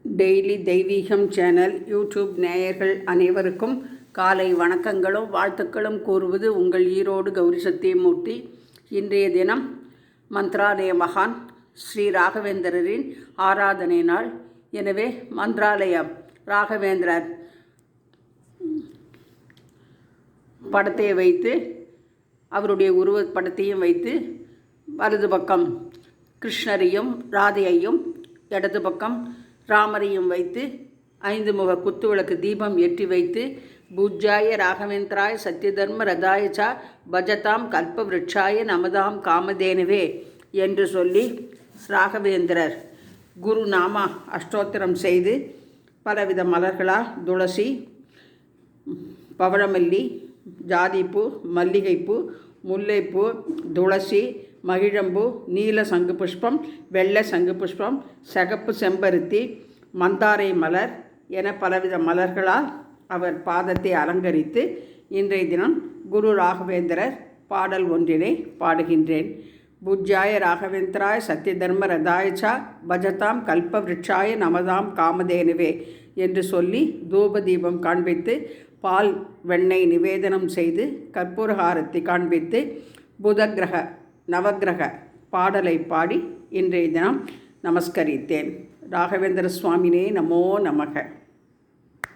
Daily தெய்வீகம் channel YouTube நேயர்கள் அனைவருக்கும் காலை வணக்கங்களும் வாழ்த்துக்களும் கூறுவது உங்கள் ஈரோடு கௌரி சத்தியமூர்த்தி. இன்றைய தினம் மந்த்ராலய மகான் ஸ்ரீ ராகவேந்திரரின் ஆராதனை நாள். எனவே மந்த்ராலயம் ராகவேந்திரர் படத்தை வைத்து அவருடைய உருவப்படத்தையும் வைத்து வலது பக்கம் கிருஷ்ணரையும் ராதையையும் இடது பக்கம் ராமரையும் வைத்து 5 முக குத்துவிளக்கு தீபம் ஏற்றி வைத்து பூஜ்யாய ராகவேந்திராய சத்யதர்ம ரதாயச்சா பஜதாம் கல்ப விருட்சாய நமதாம் காமதேனுவே என்று சொல்லி ராகவேந்திரர் குரு நாமா அஷ்டோத்திரம் செய்து பலவித மலர்களால் துளசி, பவழமல்லி, ஜாதிப்பூ, மல்லிகைப்பூ, முல்லைப்பூ, துளசி, மகிழம்பூ, நீல சங்கு புஷ்பம், வெள்ளை சங்கு புஷ்பம், சிகப்பு செம்பருத்தி, மந்தாரை மலர் என பலவித மலர்களால் அவர் பாதத்தை அலங்கரித்து இன்றைய தினம் குரு ராகவேந்திரர் பாடல் ஒன்றினை பாடுகின்றேன். பூஜ்யாய ராகவேந்திராய சத்யதர்ம ரதாயச்சா பஜதாம் கல்ப விருட்சாய நமதாம் காமதேனுவே என்று சொல்லி தூப தீபம் காண்பித்து பால் வெண்ணெய் நிவேதனம் செய்து கற்பூரஹாரத்தை காண்பித்து புதக்கிரக நவக்கிரக பாடலை பாடி இன்றைய தினம் நமஸ்கரித்தேன். ராகவேந்திர சுவாமினே நமோ நமக.